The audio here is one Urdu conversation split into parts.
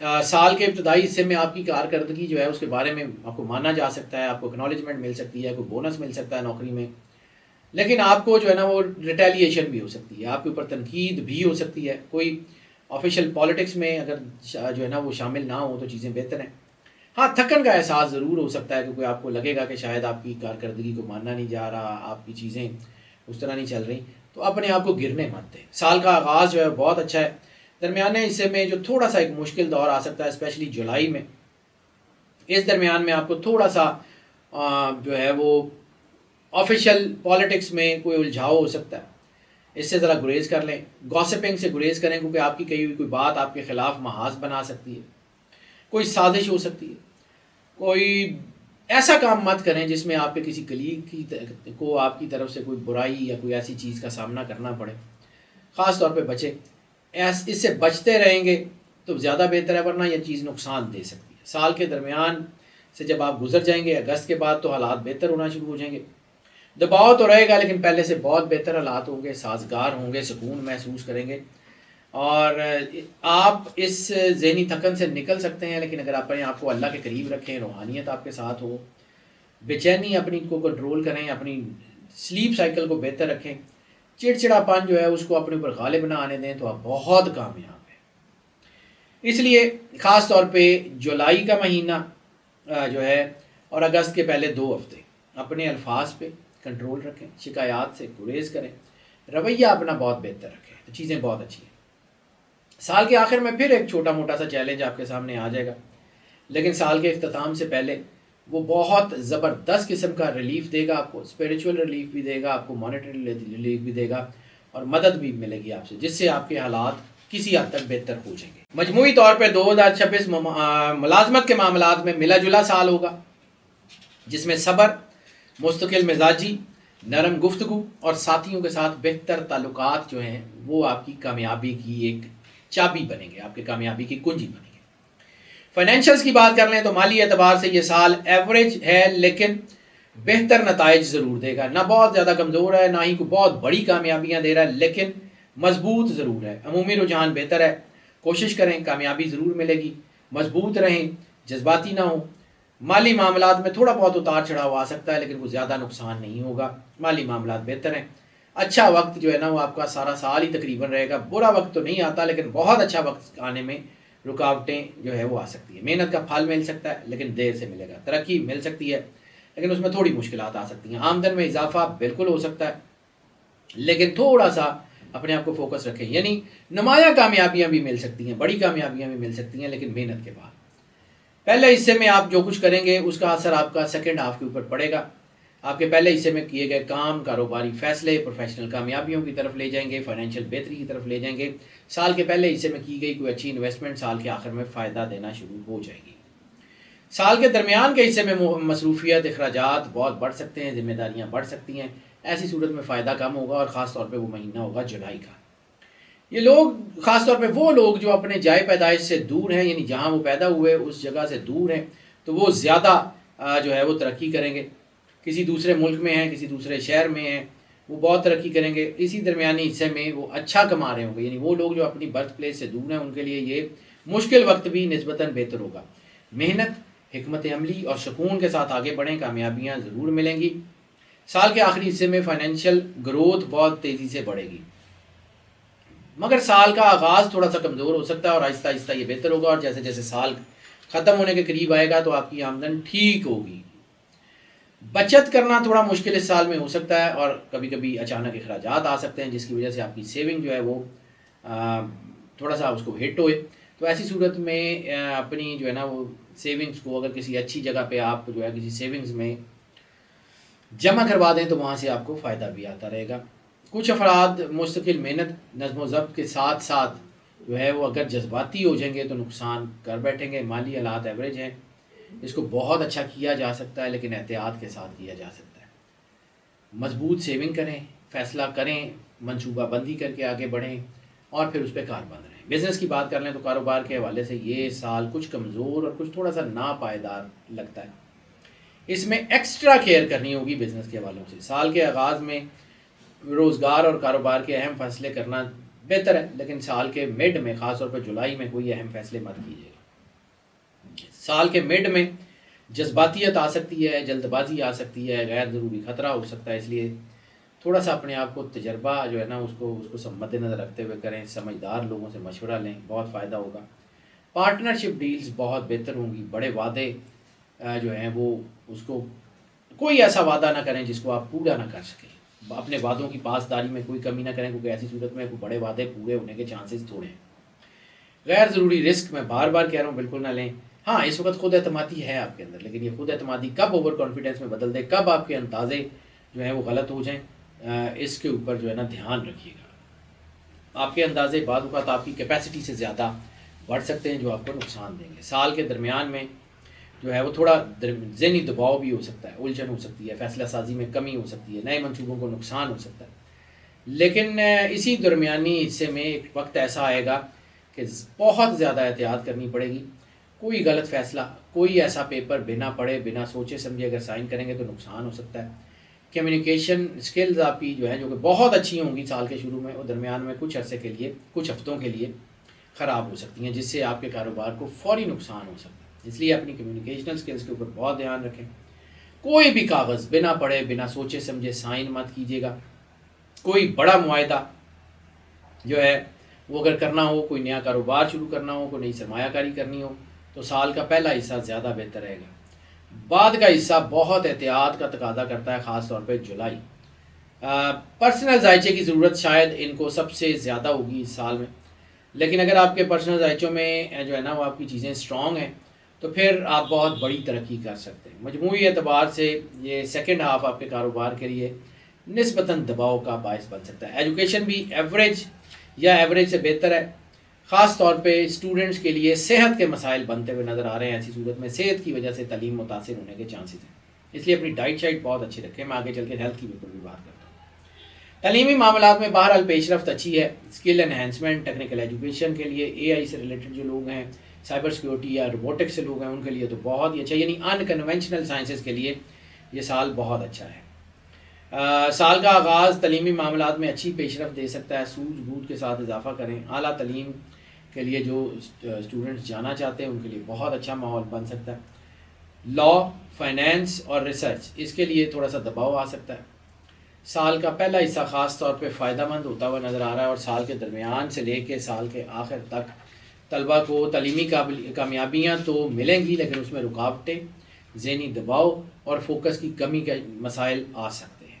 سال کے ابتدائی حصے میں آپ کی کارکردگی جو ہے اس کے بارے میں آپ کو مانا جا سکتا ہے، آپ کو اکنالجمنٹ مل سکتی ہے، کوئی بونس مل سکتا ہے نوکری میں، لیکن آپ کو جو ہے نا وہ ریٹیلیشن بھی ہو سکتی ہے، آپ کے اوپر تنقید بھی ہو سکتی ہے۔ کوئی آفیشیل پالیٹکس میں اگر جو ہے نا وہ شامل نہ ہو تو چیزیں بہتر ہیں۔ ہاں، تھکن کا احساس ضرور ہو سکتا ہے، کیونکہ آپ کو لگے گا کہ شاید آپ کی کارکردگی کو مانا نہیں جا رہا، آپ کی چیزیں اس طرح نہیں چل رہی، تو اپنے آپ کو گرنے مت دیں۔ سال کا آغاز جو ہے بہت اچھا ہے۔ درمیانے حصے میں جو تھوڑا سا ایک مشکل دور آ سکتا ہے، اسپیشلی جولائی میں، اس درمیان میں آپ کو تھوڑا سا جو ہے وہ آفیشیل پالیٹکس میں کوئی الجھاؤ ہو سکتا ہے، اس سے ذرا گریز کر لیں۔ گاسپنگ سے گریز کریں، کیونکہ آپ کی کہی ہوئی کوئی بات آپ کے خلاف محاذ بنا سکتی ہے، کوئی سازش ہو سکتی ہے۔ کوئی ایسا کام مت کریں جس میں آپ کے کسی کلیگ کو آپ کی طرف سے کوئی برائی یا کوئی ایسی چیز کا سامنا کرنا پڑے، خاص طور پہ بچیں۔ اس سے بچتے رہیں گے تو زیادہ بہتر ہے، ورنہ یہ چیز نقصان دے سکتی ہے۔ سال کے درمیان سے جب آپ گزر جائیں گے، اگست کے بعد تو حالات بہتر ہونا شروع ہو جائیں گے۔ دباؤ تو رہے گا، لیکن پہلے سے بہت بہتر حالات ہوں گے، سازگار ہوں گے، سکون محسوس کریں گے، اور آپ اس ذہنی تھکن سے نکل سکتے ہیں۔ لیکن اگر اپنے آپ کو اللہ کے قریب رکھیں، روحانیت آپ کے ساتھ ہو، بے چینی اپنی کو کنٹرول کریں، اپنی سلیپ سائیکل کو بہتر رکھیں، چڑچڑاپن جو ہے اس کو اپنے اوپر غالب نہ آنے دیں، تو آپ بہت کامیاب ہیں۔ اس لیے خاص طور پہ جولائی کا مہینہ جو ہے اور اگست کے پہلے 2 ہفتے اپنے الفاظ پہ کنٹرول رکھیں، شکایات سے گریز کریں، رویہ اپنا بہت بہتر رکھیں، تو چیزیں بہت اچھی ہیں۔ سال کے آخر میں پھر ایک چھوٹا موٹا سا چیلنج آپ کے سامنے آ جائے گا، لیکن سال کے اختتام سے پہلے وہ بہت زبردست قسم کا ریلیف دے گا آپ کو، اسپریچول ریلیف بھی دے گا آپ کو، مانیٹری ریلیف بھی دے گا، اور مدد بھی ملے گی آپ سے، جس سے آپ کے حالات کسی حد تک بہتر ہو جائیں گے۔ مجموعی طور پہ 2026 ملازمت کے معاملات میں ملا جلا سال ہوگا، جس میں صبر، مستقل مزاجی، نرم گفتگو اور ساتھیوں کے ساتھ بہتر تعلقات جو ہیں وہ آپ کی کامیابی کی ایک چابی بنیں گے، آپ کی کامیابی کی کنجی بنیں گے۔ فائنینشلز کی بات کر لیں تو مالی اعتبار سے یہ سال ایوریج ہے، لیکن بہتر نتائج ضرور دے گا۔ نہ بہت زیادہ کمزور ہے، نہ ہی کوئی بہت بڑی کامیابیاں دے رہا ہے، لیکن مضبوط ضرور ہے۔ عمومی رجحان بہتر ہے، کوشش کریں، کامیابی ضرور ملے گی۔ مضبوط رہیں، جذباتی نہ ہوں۔ مالی معاملات میں تھوڑا بہت اتار چڑھاؤ آ سکتا ہے، لیکن وہ زیادہ نقصان نہیں ہوگا، مالی معاملات بہتر ہیں۔ اچھا وقت جو ہے نا وہ آپ کا سارا سال ہی تقریباً رہے گا، برا وقت تو نہیں آتا، لیکن بہت اچھا وقت آنے میں رکاوٹیں جو ہے وہ آ سکتی ہیں۔ محنت کا پھل مل سکتا ہے، لیکن دیر سے ملے گا۔ ترقی مل سکتی ہے، لیکن اس میں تھوڑی مشکلات آ سکتی ہیں۔ آمدن میں اضافہ بالکل ہو سکتا ہے، لیکن تھوڑا سا اپنے آپ کو فوکس رکھیں، یعنی نمایاں کامیابیاں بھی مل سکتی ہیں، بڑی کامیابیاں بھی مل سکتی ہیں، لیکن محنت کے بعد۔ پہلے حصے میں آپ جو کچھ کریں گے اس کا اثر آپ کا سیکنڈ ہاف کے اوپر پڑے گا۔ آپ کے پہلے حصے میں کیے گئے کام، کاروباری فیصلے پروفیشنل کامیابیوں کی طرف لے جائیں گے، فائنینشیل بہتری کی طرف لے جائیں گے۔ سال کے پہلے حصے میں کی گئی کوئی اچھی انویسٹمنٹ سال کے آخر میں فائدہ دینا شروع ہو جائے گی۔ سال کے درمیان کے حصے میں مصروفیت، اخراجات بہت بڑھ سکتے ہیں، ذمہ داریاں بڑھ سکتی ہیں، ایسی صورت میں فائدہ کم ہوگا، اور خاص طور پہ وہ مہینہ ہوگا جولائی کا۔ یہ لوگ، خاص طور پہ وہ لوگ جو اپنے جائے پیدائش سے دور ہیں، یعنی جہاں وہ پیدا ہوئے اس جگہ سے دور ہیں، تو وہ زیادہ جو ہے وہ ترقی کریں گے۔ کسی دوسرے ملک میں ہیں، کسی دوسرے شہر میں ہیں، وہ بہت ترقی کریں گے۔ اسی درمیانی حصے میں وہ اچھا کما رہے ہوں گے، یعنی وہ لوگ جو اپنی برتھ پلیس سے دور ہیں ان کے لیے یہ مشکل وقت بھی نسبتاً بہتر ہوگا۔ محنت، حکمت عملی اور سکون کے ساتھ آگے بڑھیں، کامیابیاں ضرور ملیں گی۔ سال کے آخری حصے میں فائنینشیل گروتھ بہت تیزی سے بڑھے گی، مگر سال کا آغاز تھوڑا سا کمزور ہو سکتا ہے، اور آہستہ آہستہ یہ بہتر ہوگا، اور جیسے جیسے سال ختم ہونے کے قریب آئے گا تو آپ کی آمدن ٹھیک ہوگی۔ بچت کرنا تھوڑا مشکل اس سال میں ہو سکتا ہے، اور کبھی کبھی اچانک اخراجات آ سکتے ہیں جس کی وجہ سے آپ کی سیونگ جو ہے وہ تھوڑا سا اس کو ہٹ ہوئے۔ تو ایسی صورت میں اپنی جو ہے نا وہ سیونگز کو اگر کسی اچھی جگہ پہ آپ جو ہے کسی سیونگز میں جمع کروا دیں تو وہاں سے آپ کو فائدہ بھی آتا رہے گا۔ کچھ افراد مستقل محنت، نظم و ضبط کے ساتھ ساتھ جو ہے وہ اگر جذباتی ہو جائیں گے تو نقصان کر بیٹھیں گے۔ مالی حالات ایوریج ہیں، اس کو بہت اچھا کیا جا سکتا ہے، لیکن احتیاط کے ساتھ کیا جا سکتا ہے۔ مضبوط سیونگ کریں، فیصلہ کریں، منصوبہ بندی کر کے آگے بڑھیں، اور پھر اس پہ کاربند رہیں۔ بزنس کی بات کر لیں تو کاروبار کے حوالے سے یہ سال کچھ کمزور اور کچھ تھوڑا سا ناپائیدار لگتا ہے۔ اس میں ایکسٹرا کیئر کرنی ہوگی بزنس کے حوالوں سے۔ سال کے آغاز میں روزگار اور کاروبار کے اہم فیصلے کرنا بہتر ہے، لیکن سال کے مڈ میں، خاص طور پر جولائی میں، کوئی اہم فیصلے مت کیجیے گا۔ سال کے مڈ میں جذباتیت آ سکتی ہے، جلد بازی آ سکتی ہے، غیر ضروری خطرہ ہو سکتا ہے، اس لیے تھوڑا سا اپنے آپ کو تجربہ جو ہے نا اس کو مد نظر رکھتے ہوئے کریں، سمجھدار لوگوں سے مشورہ لیں، بہت فائدہ ہوگا۔ پارٹنرشپ ڈیلز بہت بہتر ہوں گی، بڑے وعدے جو ہیں وہ اس کو کوئی ایسا وعدہ نہ کریں جس کو آپ پورا نہ کر سکیں، اپنے وعدوں کی پاسداری میں کوئی کمی نہ کریں، کیونکہ ایسی صورت میں کوئی بڑے وعدے پورے ہونے کے چانسز تھوڑے ہیں۔ غیر ضروری رسک میں بار بار کہہ رہا ہوں بالکل نہ لیں۔ ہاں اس وقت خود اعتمادی ہے آپ کے اندر، لیکن یہ خود اعتمادی کب اوور کانفیڈنس میں بدل دے، کب آپ کے اندازے جو ہیں وہ غلط ہو جائیں، اس کے اوپر جو ہے نا دھیان رکھیے گا۔ آپ کے اندازے بعض اوقات آپ کی کیپیسٹی سے زیادہ بڑھ سکتے ہیں جو آپ کو نقصان دیں گے۔ سال کے درمیان میں جو ہے وہ تھوڑا ذہنی دباؤ بھی ہو سکتا ہے، الجھن ہو سکتی ہے، فیصلہ سازی میں کمی ہو سکتی ہے، نئے منصوبوں کو نقصان ہو سکتا ہے، لیکن اسی درمیانی حصے میں ایک وقت ایسا آئے گا کہ بہت زیادہ احتیاط کرنی پڑے گی۔ کوئی غلط فیصلہ، کوئی ایسا پیپر بنا پڑھے بنا سوچے سمجھے اگر سائن کریں گے تو نقصان ہو سکتا ہے۔ کمیونیکیشن سکلز آپ کی جو ہے جو کہ بہت اچھی ہوں گی سال کے شروع میں اور درمیان میں کچھ عرصے کے لیے، کچھ ہفتوں کے لیے خراب ہو سکتی ہیں، جس سے آپ کے کاروبار کو فوری نقصان ہو سکتا ہے۔ اس لیے اپنی کمیونیکیشنل سکلز کے اوپر بہت دھیان رکھیں۔ کوئی بھی کاغذ بنا پڑھے بنا سوچے سمجھے سائن مت کیجیے گا۔ کوئی بڑا معاہدہ جو ہے وہ اگر کرنا ہو، کوئی نیا کاروبار شروع کرنا ہو، کوئی نئی سرمایہ کاری کرنی ہو تو سال کا پہلا حصہ زیادہ بہتر رہے گا۔ بعد کا حصہ بہت احتیاط کا تقاضا کرتا ہے، خاص طور پہ جولائی۔ پرسنل ذائچے کی ضرورت شاید ان کو سب سے زیادہ ہوگی اس سال میں، لیکن اگر آپ کے پرسنل ذائچوں میں جو ہے نا وہ آپ کی چیزیں اسٹرانگ ہیں تو پھر آپ بہت بڑی ترقی کر سکتے ہیں۔ مجموعی اعتبار سے یہ سیکنڈ ہاف آپ کے کاروبار کے لیے نسبتاً دباؤ کا باعث بن سکتا ہے۔ ایجوکیشن بھی ایوریج یا ایوریج سے بہتر ہے، خاص طور پہ اسٹوڈنٹس کے لیے صحت کے مسائل بنتے ہوئے نظر آ رہے ہیں۔ ایسی صورت میں صحت کی وجہ سے تعلیم متاثر ہونے کے چانسز ہیں، اس لیے اپنی ڈائٹ شائٹ بہت اچھی رکھیں۔ میں آگے چل کے ہیلتھ کی اوپر بھی بات کرتا ہوں۔ تعلیمی معاملات میں بہرحال پیش رفت اچھی ہے۔ اسکل انہینسمنٹ، ٹیکنیکل ایجوکیشن کے لیے، اے آئی سے ریلیٹڈ جو لوگ ہیں، سائبر سیکیورٹی یا روبوٹکس سے لوگ ہیں، ان کے لیے تو بہت ہی اچھا، یعنی ان کنونشنل سائنسز کے لیے یہ سال بہت اچھا ہے۔ سال کا آغاز تعلیمی معاملات میں اچھی پیش رفت دے سکتا ہے، سوجھ بوجھ کے ساتھ اضافہ کریں۔ اعلیٰ تعلیم کے لیے جو اسٹوڈنٹس جانا چاہتے ہیں ان کے لیے بہت اچھا ماحول بن سکتا ہے۔ لا، فائنینس اور ریسرچ، اس کے لیے تھوڑا سا دباؤ آ سکتا ہے۔ سال کا پہلا حصہ خاص طور پہ فائدہ مند ہوتا ہوا نظر آ رہا ہے، اور سال کے درمیان سے لے کے سال کے آخر تک طلبہ کو تعلیمی کامیابیاں تو ملیں گی، لیکن اس میں رکاوٹیں، ذہنی دباؤ اور فوکس کی کمی کے مسائل آ سکتے ہیں۔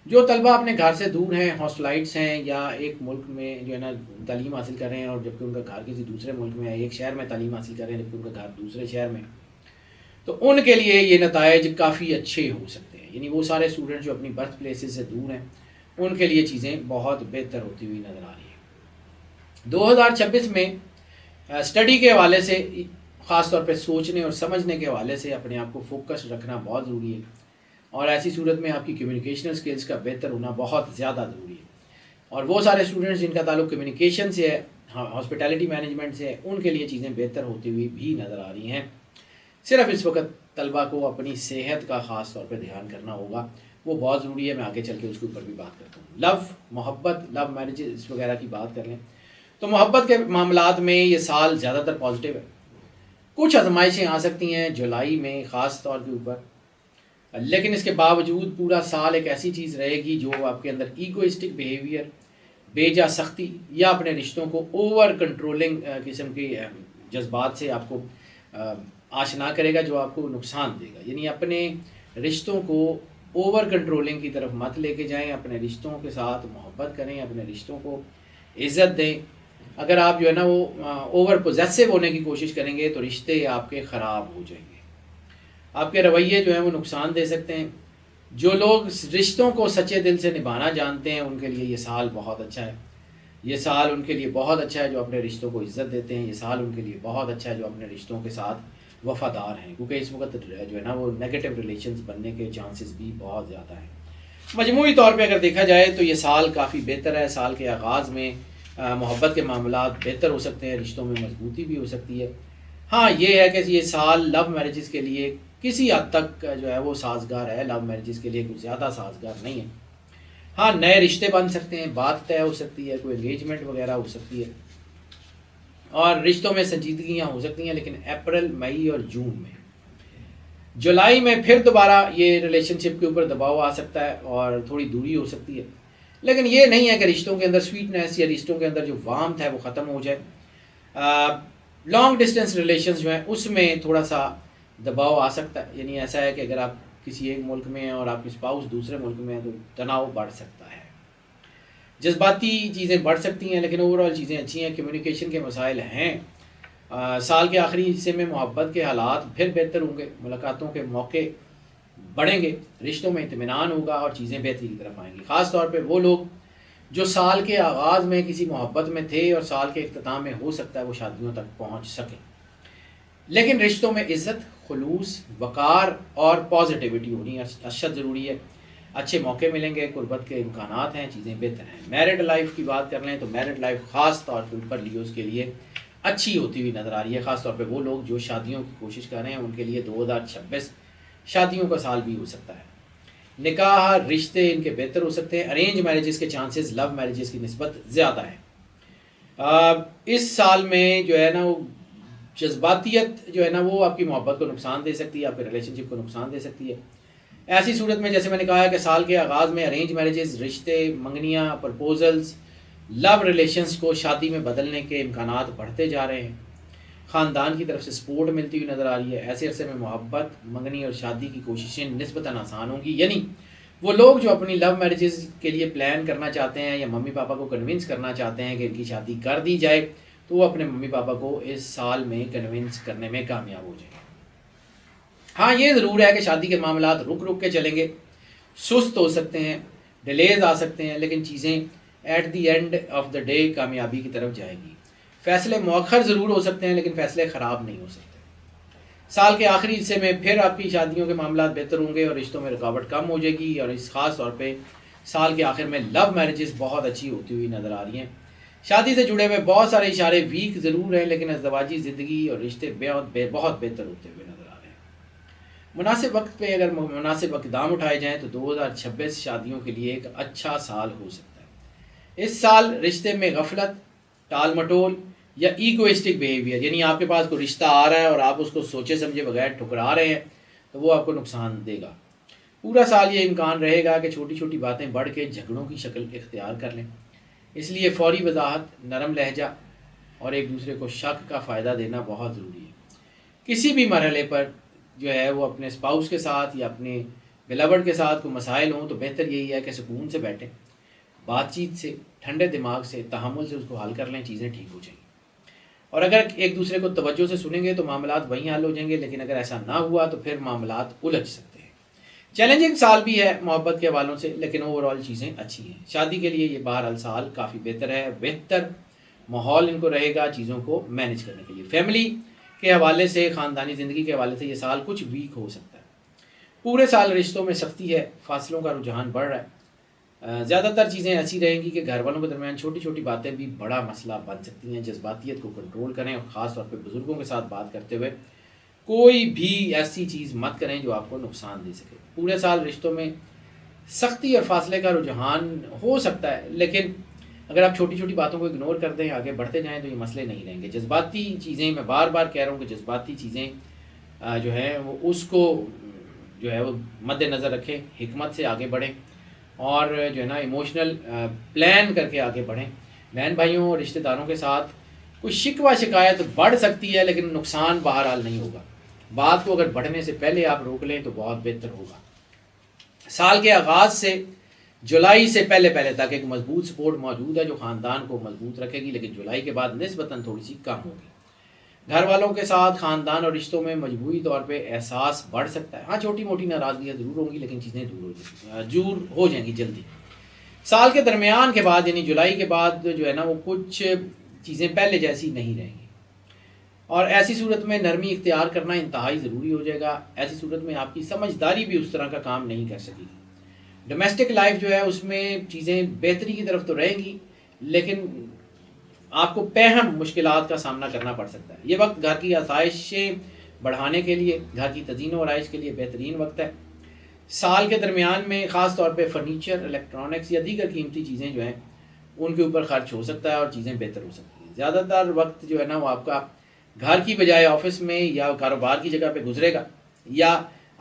جو طلبہ اپنے گھر سے دور ہیں، ہاسٹلائٹس ہیں، یا ایک ملک میں جو ہے نا تعلیم حاصل کر رہے ہیں اور جبکہ ان کا گھر کسی دوسرے ملک میں ہے، ایک شہر میں تعلیم حاصل کر رہے ہیں جبکہ ان کا گھر دوسرے شہر میں، تو ان کے لیے یہ نتائج کافی اچھے ہو سکتے ہیں۔ یعنی وہ سارے اسٹوڈنٹ جو اپنی برتھ پلیسز سے دور ہیں ان کے لیے چیزیں بہت بہتر ہوتی ہوئی نظر آ رہی ہیں۔ 2026 میں اسٹڈی کے حوالے سے، خاص طور پہ سوچنے اور سمجھنے کے حوالے سے اپنے آپ کو فوکس رکھنا بہت ضروری ہے، اور ایسی صورت میں آپ کی کمیونیکیشنل سکلز کا بہتر ہونا بہت زیادہ ضروری ہے۔ اور وہ سارے اسٹوڈنٹس جن کا تعلق کمیونیکیشن سے ہے، ہاسپٹیلٹی مینجمنٹ سے ہے، ان کے لیے چیزیں بہتر ہوتی ہوئی بھی نظر آ رہی ہیں۔ صرف اس وقت طلبہ کو اپنی صحت کا خاص طور پہ دھیان کرنا ہوگا، وہ بہت ضروری ہے۔ میں آگے چل کے اس کے اوپر بھی بات کرتا ہوں۔ لو، محبت، لو میرجز وغیرہ کی بات کر لیں تو محبت کے معاملات میں یہ سال زیادہ تر پازیٹیو ہے۔ کچھ آزمائشیں آ سکتی ہیں جولائی میں خاص طور کے اوپر، لیکن اس کے باوجود پورا سال ایک ایسی چیز رہے گی جو آپ کے اندر ایگوئسٹک بیہیویئر، بے جا سختی یا اپنے رشتوں کو اوور کنٹرولنگ قسم کے جذبات سے آپ کو آشنا کرے گا، جو آپ کو نقصان دے گا۔ یعنی اپنے رشتوں کو اوور کنٹرولنگ کی طرف مت لے کے جائیں، اپنے رشتوں کے ساتھ محبت کریں، اپنے رشتوں کو عزت دیں۔ اگر آپ جو ہے نا وہ اوور پوزیسو ہونے کی کوشش کریں گے تو رشتے آپ کے خراب ہو جائیں گے، آپ کے رویے جو ہیں وہ نقصان دے سکتے ہیں۔ جو لوگ رشتوں کو سچے دل سے نبھانا جانتے ہیں ان کے لیے یہ سال بہت اچھا ہے۔ یہ سال ان کے لیے بہت اچھا ہے جو اپنے رشتوں کو عزت دیتے ہیں۔ یہ سال ان کے لیے بہت اچھا ہے جو اپنے رشتوں کے ساتھ وفادار ہیں، کیونکہ اس وقت جو ہے نا وہ نیگیٹو ریلیشنز بننے کے چانسز بھی بہت زیادہ ہیں۔ مجموعی طور پہ اگر دیکھا جائے تو یہ سال کافی بہتر ہے۔ سال کے آغاز میں محبت کے معاملات بہتر ہو سکتے ہیں، رشتوں میں مضبوطی بھی ہو سکتی ہے۔ ہاں یہ ہے کہ یہ سال لو میرجز کے لیے کسی حد تک جو ہے وہ سازگار ہے، لو میرجز کے لیے کچھ زیادہ سازگار نہیں ہے۔ ہاں نئے رشتے بن سکتے ہیں، بات طے ہو سکتی ہے، کوئی انگیجمنٹ وغیرہ ہو سکتی ہے، اور رشتوں میں سنجیدگیاں ہو سکتی ہیں، لیکن اپریل، مئی اور جون میں، جولائی میں پھر دوبارہ یہ ریلیشن شپ کے اوپر دباؤ آ سکتا ہے اور تھوڑی دوری ہو سکتی ہے، لیکن یہ نہیں ہے کہ رشتوں کے اندر سویٹنیس یا رشتوں کے اندر جو وارمتھ ہے وہ ختم ہو جائے۔ لانگ ڈسٹینس ریلیشنز جو ہیں اس میں تھوڑا سا دباؤ آ سکتا ہے، یعنی ایسا ہے کہ اگر آپ کسی ایک ملک میں ہیں اور آپ کی اسپاؤس دوسرے ملک میں ہیں تو تناؤ بڑھ سکتا ہے، جذباتی چیزیں بڑھ سکتی ہیں، لیکن اوور آل چیزیں اچھی ہیں۔ کمیونیکیشن کے مسائل ہیں، سال کے آخری حصے میں محبت کے حالات پھر بہتر ہوں گے، ملاقاتوں کے موقع بڑھیں گے، رشتوں میں اطمینان ہوگا اور چیزیں بہتری کی طرف آئیں گی، خاص طور پہ وہ لوگ جو سال کے آغاز میں کسی محبت میں تھے اور سال کے اختتام میں ہو سکتا ہے وہ شادیوں تک پہنچ سکیں، لیکن رشتوں میں عزت، خلوص، وقار اور پازیٹیوٹی ہونی اشد ضروری ہے، اچھے موقع ملیں گے، قربت کے امکانات ہیں، چیزیں بہتر ہیں۔ میرڈ لائف کی بات کر لیں تو میرڈ لائف خاص طور پہ اوپر لیوز کے لیے اچھی ہوتی ہوئی نظر آ رہی ہے، خاص طور پہ وہ لوگ جو شادیوں کی کوشش کر رہے ہیں ان کے لیے 2026 شادیوں کا سال بھی ہو سکتا ہے، نکاح رشتے ان کے بہتر ہو سکتے ہیں، ارینج میرجز کے چانسز لو میرجز کی نسبت زیادہ ہے۔ اس سال میں جو ہے نا وہ جذباتیت جو ہے نا وہ آپ کی محبت کو نقصان دے سکتی ہے، آپ کے ریلیشن شپ کو نقصان دے سکتی ہے۔ ایسی صورت میں جیسے میں نے کہا ہے کہ سال کے آغاز میں ارینج میرجز، رشتے، منگنیاں، پرپوزلز، لو ریلیشنز کو شادی میں بدلنے کے امکانات بڑھتے جا رہے ہیں، خاندان کی طرف سے سپورٹ ملتی ہوئی نظر آ رہی ہے۔ ایسے عرصے میں محبت، منگنی اور شادی کی کوششیں نسبتاً آسان ہوں گی، یعنی وہ لوگ جو اپنی لو میرجز کے لیے پلان کرنا چاہتے ہیں یا ممی پاپا کو کنونس کرنا چاہتے ہیں کہ ان کی شادی کر دی جائے تو وہ اپنے ممی پاپا کو اس سال میں کنونس کرنے میں کامیاب ہو جائیں گے۔ ہاں یہ ضرور ہے کہ شادی کے معاملات رک رک کے چلیں گے، سست ہو سکتے ہیں، ڈیلیز آ سکتے ہیں، لیکن چیزیں at the end of the day کامیابی کی طرف جائیں گی۔ فیصلے مؤخر ضرور ہو سکتے ہیں لیکن فیصلے خراب نہیں ہو سکتے۔ سال کے آخری حصے میں پھر آپ کی شادیوں کے معاملات بہتر ہوں گے اور رشتوں میں رکاوٹ کم ہو جائے گی، اور اس خاص طور پہ سال کے آخر میں لو میرجز بہت اچھی ہوتی ہوئی نظر آ رہی ہیں۔ شادی سے جڑے ہوئے بہت سارے اشارے ویک ضرور ہیں، لیکن ازدواجی زندگی اور رشتے بہت بہتر ہوتے ہوئے نظر آ رہے ہیں۔ مناسب وقت پہ اگر مناسب اقدام اٹھائے جائیں تو 2026 شادیوں کے لیے ایک اچھا سال ہو سکتا ہے۔ اس سال رشتے میں غفلت، ٹال مٹول یا ایگوئسٹک بیہیویئر، یعنی آپ کے پاس کوئی رشتہ آ رہا ہے اور آپ اس کو سوچے سمجھے بغیر ٹھکرا رہے ہیں تو وہ آپ کو نقصان دے گا۔ پورا سال یہ امکان رہے گا کہ چھوٹی چھوٹی باتیں بڑھ کے جھگڑوں کی شکل اختیار کر لیں، اس لیے فوری وضاحت، نرم لہجہ اور ایک دوسرے کو شک کا فائدہ دینا بہت ضروری ہے۔ کسی بھی مرحلے پر جو ہے وہ اپنے اسپاؤس کے ساتھ یا اپنے بلوڈ کے ساتھ کوئی مسائل ہوں تو بہتر یہی ہے کہ سکون سے بیٹھیں، بات چیت سے، ٹھنڈے دماغ سے، تحمل سے اس کو حل کر لیں، چیزیں ٹھیک ہو جائیں گی۔ اور اگر ایک دوسرے کو توجہ سے سنیں گے تو معاملات وہیں حل ہو جائیں گے، لیکن اگر ایسا نہ ہوا تو پھر معاملات الجھ سکتے ہیں۔ چیلنجنگ سال بھی ہے محبت کے حوالوں سے، لیکن اوور آل چیزیں اچھی ہیں۔ شادی کے لیے یہ بہرحال سال کافی بہتر ہے، بہتر ماحول ان کو رہے گا چیزوں کو مینج کرنے کے لیے۔ فیملی کے حوالے سے، خاندانی زندگی کے حوالے سے یہ سال کچھ ویک ہو سکتا ہے۔ پورے سال رشتوں میں سختی ہے، فاصلوں کا رجحان بڑھ رہا ہے، زیادہ تر چیزیں ایسی رہیں گی کہ گھر والوں کے درمیان چھوٹی چھوٹی باتیں بھی بڑا مسئلہ بن سکتی ہیں۔ جذباتیت کو کنٹرول کریں اور خاص طور پہ بزرگوں کے ساتھ بات کرتے ہوئے کوئی بھی ایسی چیز مت کریں جو آپ کو نقصان دے سکے۔ پورے سال رشتوں میں سختی اور فاصلے کا رجحان ہو سکتا ہے، لیکن اگر آپ چھوٹی چھوٹی باتوں کو اگنور کر دیں، آگے بڑھتے جائیں تو یہ مسئلے نہیں رہیں گے۔ جذباتی چیزیں، میں بار بار کہہ رہا ہوں کہ جذباتی چیزیں جو ہیں وہ اس کو جو ہے وہ مد نظر رکھیں، حکمت سے آگے بڑھیں اور جو ہے نا ایموشنل پلان کر کے آگے بڑھیں۔ بہن بھائیوں اور رشتہ داروں کے ساتھ کوئی شکوہ شکایت بڑھ سکتی ہے لیکن نقصان بہرحال نہیں ہوگا۔ بات کو اگر بڑھنے سے پہلے آپ روک لیں تو بہت بہتر ہوگا۔ سال کے آغاز سے جولائی سے پہلے تک ایک مضبوط سپورٹ موجود ہے جو خاندان کو مضبوط رکھے گی، لیکن جولائی کے بعد نسبتاً تھوڑی سی کم ہوگی۔ گھر والوں کے ساتھ خاندان اور رشتوں میں مجموعی طور پہ احساس بڑھ سکتا ہے۔ ہاں چھوٹی موٹی ناراضگیاں ضرور ہوں گی لیکن چیزیں دور ہو جائیں گی جلدی۔ سال کے درمیان کے بعد یعنی جولائی کے بعد جو ہے نا وہ کچھ چیزیں پہلے جیسی نہیں رہیں گی، اور ایسی صورت میں نرمی اختیار کرنا انتہائی ضروری ہو جائے گا۔ ایسی صورت میں آپ کی سمجھداری بھی اس طرح کا کام نہیں کر سکے گی۔ ڈومیسٹک لائف جو ہے اس میں چیزیں بہتری کی طرف تو رہیں گی لیکن آپ کو پہم مشکلات کا سامنا کرنا پڑ سکتا ہے۔ یہ وقت گھر کی آسائشیں بڑھانے کے لیے، گھر کی تزئین و آرائش کے لیے بہترین وقت ہے۔ سال کے درمیان میں خاص طور پہ فرنیچر، الیکٹرانکس یا دیگر قیمتی چیزیں جو ہیں ان کے اوپر خرچ ہو سکتا ہے اور چیزیں بہتر ہو سکتی ہیں۔ زیادہ تر وقت جو ہے نا وہ آپ کا گھر کی بجائے آفس میں یا کاروبار کی جگہ پہ گزرے گا، یا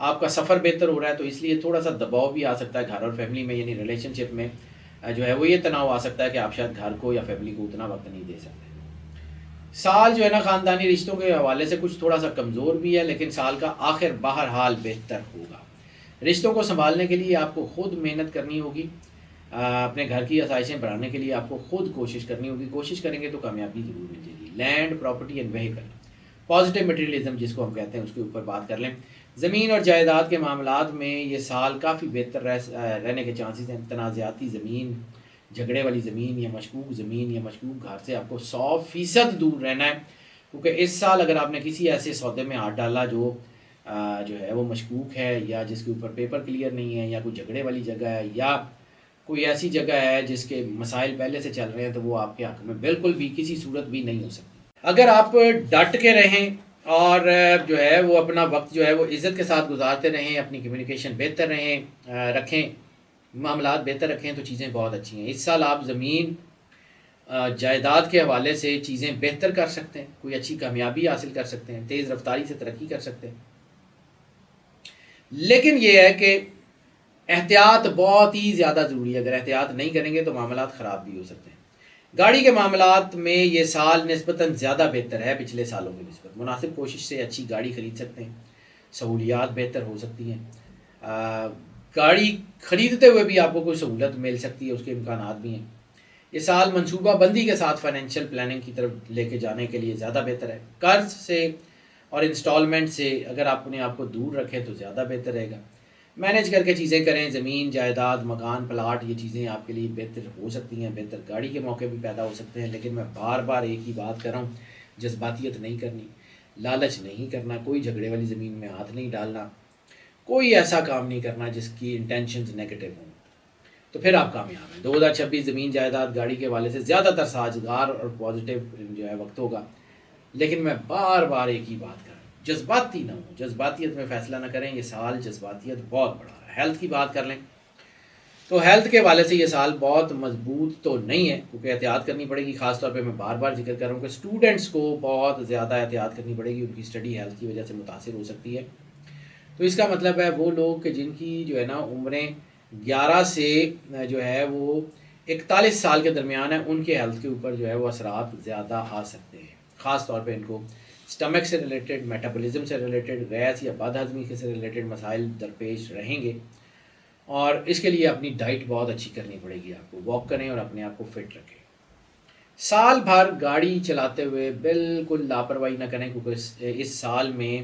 آپ کا سفر بہتر ہو رہا ہے تو اس لیے تھوڑا سا دباؤ بھی آ سکتا ہے گھر اور فیملی میں، یعنی ریلیشن شپ میں جو ہے وہ یہ تناؤ آ سکتا ہے کہ آپ شاید گھر کو یا فیملی کو اتنا وقت نہیں دے سکتے۔ سال جو ہے نا خاندانی رشتوں کے حوالے سے کچھ تھوڑا سا کمزور بھی ہے، لیکن سال کا آخر بہرحال بہتر ہوگا۔ رشتوں کو سنبھالنے کے لیے آپ کو خود محنت کرنی ہوگی، اپنے گھر کی آسائشیں بڑھانے کے لیے آپ کو خود کوشش کرنی ہوگی، کوشش کریں گے تو کامیابی ضرور مل جائے گی۔ Land, property and vehicle, positive materialism جس کو ہم کہتے ہیں، اس کے اوپر بات کر لیں۔ زمین اور جائیداد کے معاملات میں یہ سال کافی بہتر رہنے کے چانسز ہیں۔ تنازعاتی زمین، جھگڑے والی زمین یا مشکوک زمین یا مشکوک گھر سے آپ کو 100% دور رہنا ہے، کیونکہ اس سال اگر آپ نے کسی ایسے سودے میں ہاتھ ڈالا جو ہے وہ مشکوک ہے، یا جس کے اوپر پیپر کلیئر نہیں ہے، یا کوئی جھگڑے والی جگہ ہے، یا کوئی ایسی جگہ ہے جس کے مسائل پہلے سے چل رہے ہیں، تو وہ آپ کے حق میں بالکل بھی کسی صورت بھی نہیں ہو سکتی۔ اگر آپ ڈٹ کے رہیں اور جو ہے وہ اپنا وقت جو ہے وہ عزت کے ساتھ گزارتے رہیں، اپنی کمیونیکیشن بہتر رکھیں، معاملات بہتر رکھیں، تو چیزیں بہت اچھی ہیں۔ اس سال آپ زمین جائیداد کے حوالے سے چیزیں بہتر کر سکتے ہیں، کوئی اچھی کامیابی حاصل کر سکتے ہیں، تیز رفتاری سے ترقی کر سکتے ہیں، لیکن یہ ہے کہ احتیاط بہت ہی زیادہ ضروری ہے۔ اگر احتیاط نہیں کریں گے تو معاملات خراب بھی ہو سکتے ہیں۔ گاڑی کے معاملات میں یہ سال نسبتاً زیادہ بہتر ہے پچھلے سالوں کی نسبت۔ مناسب کوشش سے اچھی گاڑی خرید سکتے ہیں، سہولیات بہتر ہو سکتی ہیں، گاڑی خریدتے ہوئے بھی آپ کو کوئی سہولت مل سکتی ہے، اس کے امکانات بھی ہیں۔ یہ سال منصوبہ بندی کے ساتھ فائنینشیل پلاننگ کی طرف لے کے جانے کے لیے زیادہ بہتر ہے۔ قرض سے اور انسٹالمنٹ سے اگر آپ اپنے آپ کو دور رکھیں تو زیادہ بہتر رہے گا۔ مینیج کر کے چیزیں کریں، زمین جائیداد مکان پلاٹ یہ چیزیں آپ کے لیے بہتر ہو سکتی ہیں، بہتر گاڑی کے موقع بھی پیدا ہو سکتے ہیں، لیکن میں بار بار ایک ہی بات کر رہا ہوں، جذباتیت نہیں کرنی، لالچ نہیں کرنا، کوئی جھگڑے والی زمین میں ہاتھ نہیں ڈالنا، کوئی ایسا کام نہیں کرنا جس کی انٹینشنز نیگیٹو ہوں، تو پھر آپ کامیاب ہیں۔ 2026 زمین جائیداد گاڑی کے حوالے سے زیادہ تر سازگار اور پازیٹیو جو ہے وقت ہوگا، لیکن میں بار بار ایک ہی بات کر رہا ہوں، جذباتی نہ ہوں، جذباتیت میں فیصلہ نہ کریں۔ یہ سال جذباتیت بہت بڑھا رہا ہے۔ ہیلتھ کی بات کر لیں تو ہیلتھ کے حوالے سے یہ سال بہت مضبوط تو نہیں ہے، کیونکہ احتیاط کرنی پڑے گی۔ خاص طور پہ میں بار بار ذکر کر رہا ہوں کہ اسٹوڈنٹس کو بہت زیادہ احتیاط کرنی پڑے گی، ان کی اسٹڈی ہیلتھ کی وجہ سے متاثر ہو سکتی ہے۔ تو اس کا مطلب ہے وہ لوگ کہ جن کی جو ہے نا عمریں 11 سے جو ہے وہ 41 سال کے درمیان ہے، ان کے ہیلتھ کے اوپر جو ہے وہ اثرات زیادہ آ سکتے ہیں۔ خاص طور پہ ان کو سٹمک سے ریلیٹڈ، میٹابولزم سے ریلیٹڈ، گیس یا بد ہضمی سے ریلیٹڈ مسائل درپیش رہیں گے، اور اس کے لیے اپنی ڈائٹ بہت اچھی کرنی پڑے گی۔ آپ کو واک کریں اور اپنے آپ کو فٹ رکھیں۔ سال بھر گاڑی چلاتے ہوئے بالکل لاپرواہی نہ کریں، کیونکہ اس سال میں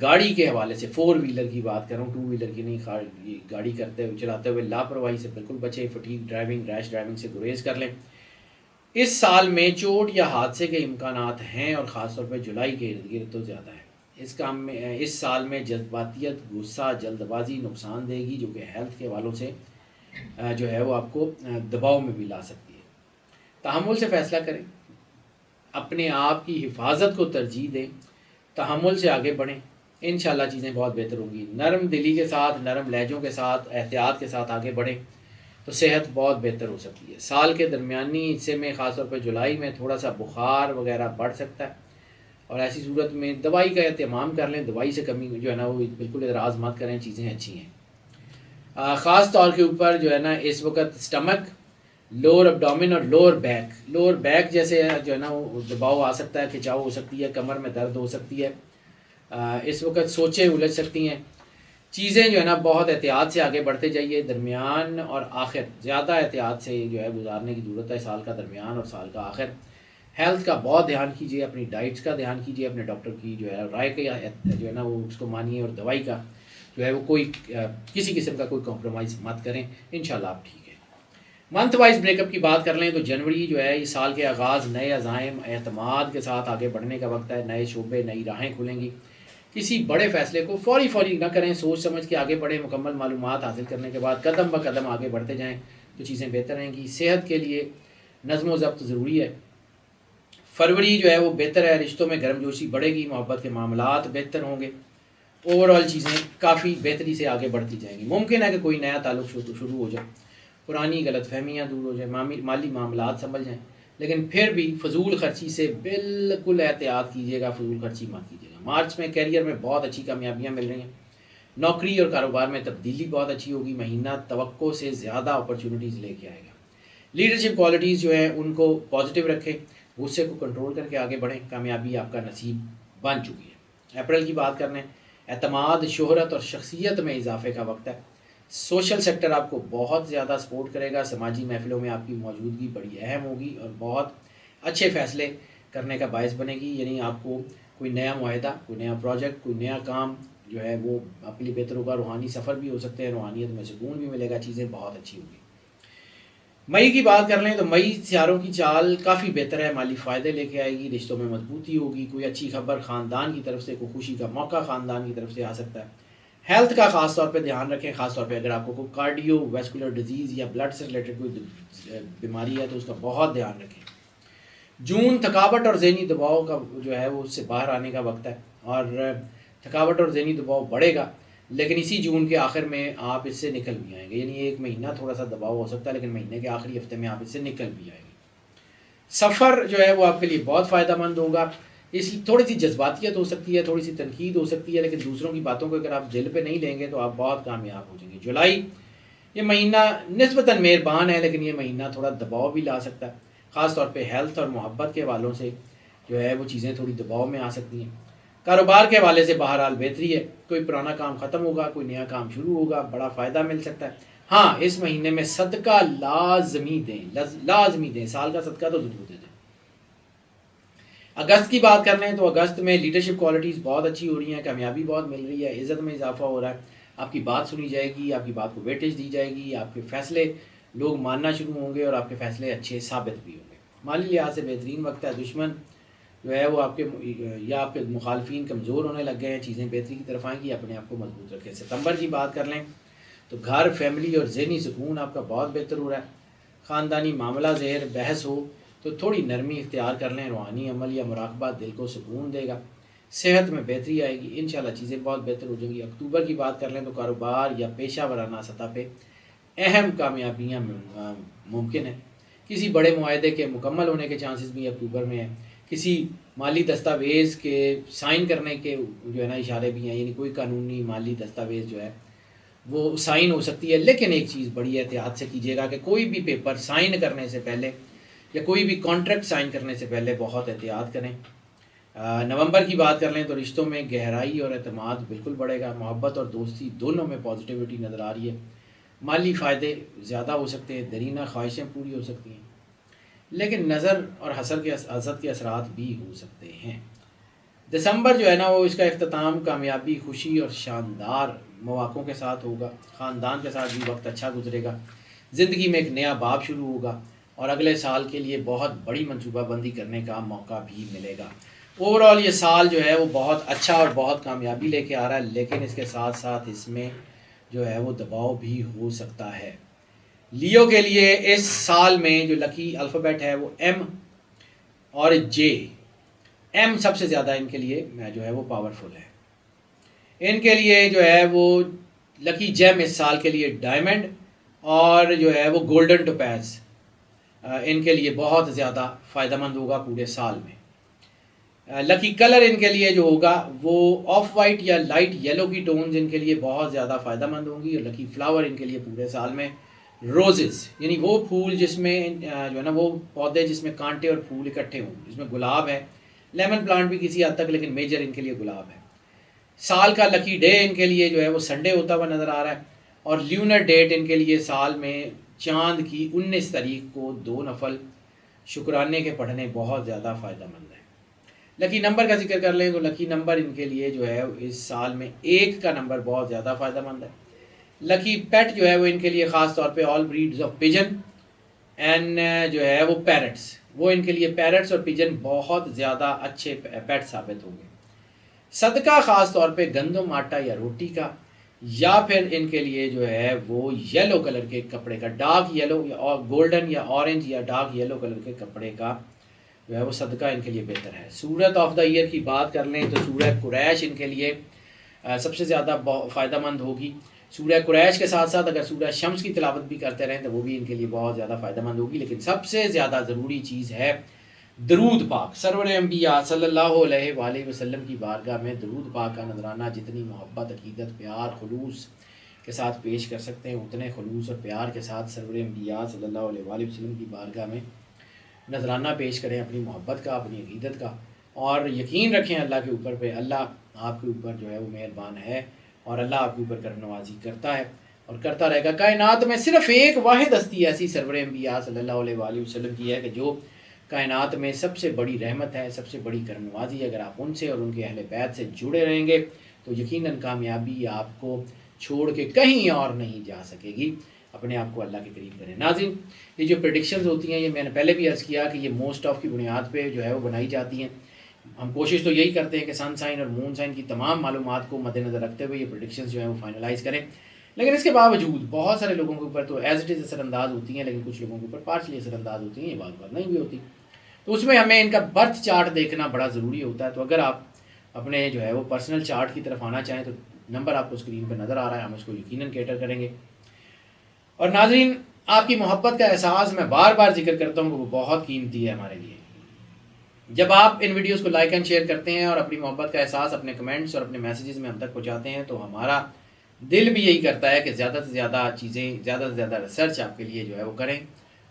گاڑی کے حوالے سے 4 ویلر کی بات کروں، 2 ویلر کی نہیں، گاڑی چلاتے ہوئے لاپرواہی سے بالکل بچیں، فٹیگ ڈرائیونگ، ریش ڈرائیونگ سے گریز کر لیں۔ اس سال میں چوٹ یا حادثے کے امکانات ہیں، اور خاص طور پہ جولائی کے ارد گرد تو زیادہ ہے۔ اس سال میں جذباتیت، غصہ، جلد بازی نقصان دے گی، جو کہ ہیلتھ کے حوالوں سے جو ہے وہ آپ کو دباؤ میں بھی لا سکتی ہے۔ تحمل سے فیصلہ کریں، اپنے آپ کی حفاظت کو ترجیح دیں، تحمل سے آگے بڑھیں، انشاءاللہ چیزیں بہت بہتر ہوں گی۔ نرم دلی کے ساتھ، نرم لہجوں کے ساتھ، احتیاط کے ساتھ آگے بڑھیں تو صحت بہت بہتر ہو سکتی ہے۔ سال کے درمیانی حصے میں خاص طور پہ جولائی میں تھوڑا سا بخار وغیرہ بڑھ سکتا ہے، اور ایسی صورت میں دوائی کا اہتمام کر لیں، دوائی سے کمی جو ہے نا وہ بالکل اعراض مت کریں، چیزیں اچھی ہیں۔ خاص طور کے اوپر جو ہے نا اس وقت سٹمک، لوور ابڈومن اور لوور بیک جیسے جو ہے نا وہ دباؤ آ سکتا ہے، کھچاؤ ہو سکتی ہے، کمر میں درد ہو سکتی ہے، اس وقت سوچیں الجھ سکتی ہیں، چیزیں جو ہے نا بہت احتیاط سے آگے بڑھتے جائیے۔ درمیان اور آخر زیادہ احتیاط سے جو ہے گزارنے کی ضرورت ہے، سال کا درمیان اور سال کا آخر۔ ہیلتھ کا بہت دھیان کیجیے، اپنی ڈائٹس کا دھیان کیجیے، اپنے ڈاکٹر کی جو ہے رائے کا جو ہے نا وہ اس کو مانیے، اور دوائی کا جو ہے وہ کسی قسم کا کوئی کمپرومائز مت کریں، انشاءاللہ آپ ٹھیک ہے۔ منتھ وائز بریک اپ کی بات کر لیں تو جنوری جو ہے اس سال کے آغاز نئے عزائم، اعتماد کے ساتھ آگے بڑھنے کا وقت ہے، نئے شعبے، نئی راہیں کھلیں گی۔ کسی بڑے فیصلے کو فوری نہ کریں، سوچ سمجھ کے آگے بڑھیں، مکمل معلومات حاصل کرنے کے بعد قدم بہ قدم آگے بڑھتے جائیں تو چیزیں بہتر رہیں گی۔ صحت کے لیے نظم و ضبط ضروری ہے۔ فروری جو ہے وہ بہتر ہے، رشتوں میں گرم جوشی بڑھے گی، محبت کے معاملات بہتر ہوں گے، اوور آل چیزیں کافی بہتری سے آگے بڑھتی جائیں گی۔ ممکن ہے کہ کوئی نیا تعلق شروع ہو جائے، پرانی غلط فہمیاں دور ہو جائیں، مالی معاملات سنبھل جائیں، لیکن پھر بھی فضول خرچی سے بالکل احتیاط کیجیے گا، فضول خرچی مت کیجیے گا۔ مارچ میں کیریئر میں بہت اچھی کامیابیاں مل رہی ہیں، نوکری اور کاروبار میں تبدیلی بہت اچھی ہوگی، مہینہ توقع سے زیادہ اپرچونیٹیز لے کے آئے گا۔ لیڈرشپ کوالٹیز جو ہیں ان کو پازیٹیو رکھیں، غصے کو کنٹرول کر کے آگے بڑھیں، کامیابی آپ کا نصیب بن چکی ہے۔ اپریل کی بات کرنے، اعتماد، شہرت اور شخصیت میں اضافے کا وقت ہے۔ سوشل سیکٹر آپ کو بہت زیادہ سپورٹ کرے گا، سماجی محفلوں میں آپ کی موجودگی بڑی اہم ہوگی اور بہت اچھے فیصلے کرنے کا باعث بنے گی، یعنی آپ کو کوئی نیا معاہدہ، کوئی نیا پروجیکٹ، کوئی نیا کام جو ہے وہ آپ کے لیے بہتر ہوگا۔ روحانی سفر بھی ہو سکتے ہیں، روحانیت میں سکون بھی ملے گا، چیزیں بہت اچھی ہوگی۔ مئی کی بات کر لیں تو مئی سیاروں کی چال کافی بہتر ہے، مالی فائدے لے کے آئے گی، رشتوں میں مضبوطی ہوگی، کوئی اچھی خبر خاندان کی طرف سے، کوئی خوشی کا موقع خاندان کی طرف سے آ سکتا ہے۔ ہیلتھ کا خاص طور پہ دھیان رکھیں، خاص طور پہ اگر آپ کو کوئی کارڈیو ویسکولر ڈیزیز یا بلڈ سے ریلیٹڈ کوئی بیماری ہے تو اس کا بہت دھیان رکھیں۔ جون تھکاوٹ اور ذہنی دباؤ کا جو ہے وہ اس سے باہر آنے کا وقت ہے، اور تھکاوٹ اور ذہنی دباؤ بڑھے گا، لیکن اسی جون کے آخر میں آپ اس سے نکل بھی آئیں گے، یعنی ایک مہینہ تھوڑا سا دباؤ ہو سکتا ہے، لیکن مہینے کے آخری ہفتے میں آپ اس سے نکل بھی آئیں گے۔ سفر جو ہے وہ آپ کے لیے بہت فائدہ مند ہوگا، اس تھوڑی سی جذباتیت ہو سکتی ہے، تھوڑی سی تنقید ہو سکتی ہے، لیکن دوسروں کی باتوں کو اگر آپ دل پہ نہیں لیں گے تو آپ بہت کامیاب ہو جائیں گے۔ جولائی، یہ مہینہ نسبتاً مہربان ہے، لیکن یہ مہینہ تھوڑا دباؤ بھی لا سکتا ہے، خاص طور پہ ہیلتھ اور محبت کے حوالوں سے جو ہے وہ چیزیں تھوڑی دباؤ میں آ سکتی ہیں۔ کاروبار کے حوالے سے بہرحال بہتری ہے، کوئی پرانا کام ختم ہوگا، کوئی نیا کام شروع ہوگا، بڑا فائدہ مل سکتا ہے۔ ہاں، اس مہینے میں صدقہ لازمی دیں، سال کا صدقہ تو ضرور دے دیں۔ اگست کی بات کر لیں تو اگست میں لیڈرشپ کوالٹیز بہت اچھی ہو رہی ہیں، کامیابی بہت مل رہی ہے، عزت میں اضافہ ہو رہا ہے، آپ کی بات سنی جائے گی، آپ کی بات کو ویٹیج دی جائے گی، آپ کے فیصلے لوگ ماننا شروع ہوں گے اور آپ کے فیصلے اچھے ثابت بھی ہوں گے۔ مالی لحاظ سے بہترین وقت ہے، دشمن جو ہے وہ آپ کے مخالفین کمزور ہونے لگ گئے ہیں، چیزیں بہتری کی طرف آئیں گی، اپنے آپ کو مضبوط رکھیں۔ ستمبر کی بات کر لیں تو گھر، فیملی اور ذہنی سکون آپ کا بہت بہتر ہو رہا ہے۔ خاندانی معاملہ زیر بحث ہو تو تھوڑی نرمی اختیار کر لیں، روحانی عمل یا مراقبہ دل کو سکون دے گا، صحت میں بہتری آئے گی، انشاءاللہ چیزیں بہت بہتر ہو جائیں گی۔ اکتوبر کی بات کر لیں تو کاروبار یا پیشہ ورانہ سطح پہ اہم کامیابیاں ممکن ہیں، کسی بڑے معاہدے کے مکمل ہونے کے چانسز بھی اکتوبر میں ہیں، کسی مالی دستاویز کے سائن کرنے کے جو ہے نا اشارے بھی ہیں، یعنی کوئی قانونی مالی دستاویز جو ہے وہ سائن ہو سکتی ہے، لیکن ایک چیز بڑی احتیاط سے کیجیے گا کہ کوئی بھی پیپر سائن کرنے سے پہلے یا کوئی بھی کانٹریکٹ سائن کرنے سے پہلے بہت احتیاط کریں۔ نومبر کی بات کر لیں تو رشتوں میں گہرائی اور اعتماد بالکل بڑھے گا، محبت اور دوستی دونوں میں پازیٹیوٹی نظر آ رہی ہے، مالی فائدے زیادہ ہو سکتے ہیں، درینہ خواہشیں پوری ہو سکتی ہیں، لیکن نظر اور حسد کے اثرات بھی ہو سکتے ہیں۔ دسمبر جو ہے نا وہ اس کا اختتام کامیابی، خوشی اور شاندار مواقعوں کے ساتھ ہوگا، خاندان کے ساتھ بھی وقت اچھا گزرے گا، زندگی میں ایک نیا باب شروع ہوگا اور اگلے سال کے لیے بہت بڑی منصوبہ بندی کرنے کا موقع بھی ملے گا۔ اوور آل یہ سال جو ہے وہ بہت اچھا اور بہت کامیابی لے کے آ رہا ہے، لیکن اس کے ساتھ ساتھ اس میں جو ہے وہ دباؤ بھی ہو سکتا ہے۔ لیو کے لیے اس سال میں جو لکی الفابیٹ ہے وہ ایم اور جے، ایم سب سے زیادہ ان کے لیے جو ہے وہ پاورفل ہے۔ ان کے لیے جو ہے وہ لکی جیم اس سال کے لیے ڈائمنڈ اور جو ہے وہ گولڈن ٹوپیز ان کے لیے بہت زیادہ فائدہ مند ہوگا پورے سال میں۔ لکی کلر ان کے لیے جو ہوگا وہ آف وائٹ یا لائٹ یلو کی ٹونز ان کے لیے بہت زیادہ فائدہ مند ہوں گی، اور لکی فلاور ان کے لیے پورے سال میں روزز، یعنی وہ پھول جس میں جو ہے نا وہ پودے جس میں کانٹے اور پھول اکٹھے ہوں، جس میں گلاب ہے، لیمن پلانٹ بھی کسی حد تک، لیکن میجر ان کے لیے گلاب ہے۔ سال کا لکی ڈے ان کے لیے جو ہے وہ سنڈے ہوتا ہوا نظر آ رہا ہے، اور لیونر ڈیٹ ان کے لیے سال میں چاند کی 19 تاریخ کو 2 نفل شکرانے کے پڑھنے بہت زیادہ فائدہ مند ہے۔ لکی نمبر کا ذکر کر لیں تو لکی نمبر ان کے لیے جو ہے اس سال میں 1 کا نمبر بہت زیادہ فائدہ مند ہے۔ لکی پیٹ جو ہے وہ ان کے لیے خاص طور پہ آل بریڈز آف پجن اینڈ جو ہے وہ پیرٹس، وہ ان کے لیے پیرٹس اور پجن بہت زیادہ اچھے پیٹ ثابت ہوں گے۔ صدقہ خاص طور پہ گندم، آٹا یا روٹی کا، یا پھر ان کے لیے جو ہے وہ یلو کلر کے کپڑے کا، ڈارک یلو یا گولڈن یا اورنج یا ڈارک یلو کلر کے کپڑے کا جو ہے وہ صدقہ ان کے لیے بہتر ہے۔ سورت آف دا ایئر کی بات کر لیں تو سورہ قریش ان کے لیے سب سے زیادہ فائدہ مند ہوگی، سورہ قریش کے ساتھ ساتھ اگر سورہ شمس کی تلاوت بھی کرتے رہیں تو وہ بھی ان کے لیے بہت زیادہ فائدہ مند ہوگی. لیکن سب سے زیادہ ضروری چیز ہے درود پاک. سرور انبیاء صلی اللہ علیہ وآلہ وسلم کی بارگاہ میں درود پاک کا نذرانہ جتنی محبت، عقیدت، پیار، خلوص کے ساتھ پیش کر سکتے ہیں اتنے خلوص اور پیار کے ساتھ سرور انبیاء صلی اللہ علیہ وآلہ وسلم کی بارگاہ میں نذرانہ پیش کریں اپنی محبت کا، اپنی عقیدت کا. اور یقین رکھیں اللہ کے اوپر پہ، اللہ آپ کے اوپر جو ہے وہ مہربان ہے اور اللہ آپ کے اوپر کرم نوازی کرتا ہے اور کرتا رہے گا. کائنات میں صرف ایک واحد ہستی ایسی سرور انبیاء صلی اللہ علیہ وآلہ وسلم کی ہے کہ جو کائنات میں سب سے بڑی رحمت ہے، سب سے بڑی کرم نوازی ہے. اگر آپ ان سے اور ان کے اہل بیت سے جڑے رہیں گے تو یقیناً کامیابی آپ کو چھوڑ کے کہیں اور نہیں جا سکے گی. اپنے آپ کو اللہ کے قریب کریں. ناظرین، یہ جو پریڈکشنز ہوتی ہیں یہ میں نے پہلے بھی عرض کیا کہ یہ موسٹ آف کی بنیاد پہ جو ہے وہ بنائی جاتی ہیں. ہم کوشش تو یہی کرتے ہیں کہ سن سائن اور مون سائن کی تمام معلومات کو مد نظر رکھتے ہوئے یہ پریڈکشنز جو ہیں وہ فائنلائز کریں. لیکن اس کے باوجود بہت سارے لوگوں کے اوپر تو ایز اٹ از اثر انداز ہوتی ہیں، لیکن کچھ لوگوں کے اوپر پارشلی اثر انداز ہوتی ہیں، یہ بات نہیں بھی ہوتی. تو اس میں ہمیں ان کا برتھ چارٹ دیکھنا بڑا ضروری ہوتا ہے. تو اگر آپ اپنے جو ہے وہ پرسنل چارٹ کی طرف آنا چاہیں تو نمبر آپ کو اسکرین پہ نظر آ رہا ہے، ہم اس کو یقیناً کیٹر کریں گے. اور ناظرین، آپ کی محبت کا احساس میں بار بار ذکر کرتا ہوں کہ وہ بہت قیمتی ہے ہمارے لیے. جب آپ ان ویڈیوز کو لائک اینڈ شیئر کرتے ہیں اور اپنی محبت کا احساس اپنے کمنٹس اور اپنے میسیجز میں ہم تک پہنچاتے ہیں تو ہمارا دل بھی یہی کرتا ہے کہ زیادہ سے زیادہ چیزیں، زیادہ سے زیادہ ریسرچ آپ کے لیے جو ہے وہ کریں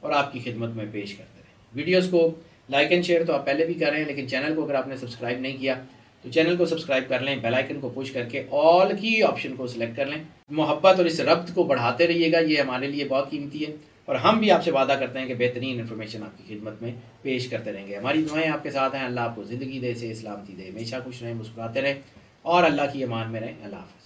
اور آپ کی خدمت میں پیش کرتے رہیں. ویڈیوز کو لائک اینڈ شیئر تو آپ پہلے بھی کر رہے ہیں، لیکن چینل کو اگر آپ نے سبسکرائب نہیں کیا تو چینل کو سبسکرائب کر لیں، بیل آئیکن کو پش کر کے آل کی آپشن کو سلیکٹ کر لیں. محبت اور اس ربط کو بڑھاتے رہیے گا، یہ ہمارے لیے بہت قیمتی ہے. اور ہم بھی آپ سے وعدہ کرتے ہیں کہ بہترین انفارمیشن آپ کی خدمت میں پیش کرتے رہیں گے. ہماری دعائیں آپ کے ساتھ ہیں. اللہ آپ کو زندگی دے، سے سلامتی دے، ہمیشہ خوش رہیں، مسکراتے رہیں اور اللہ کی امان میں رہیں. اللہ حافظ.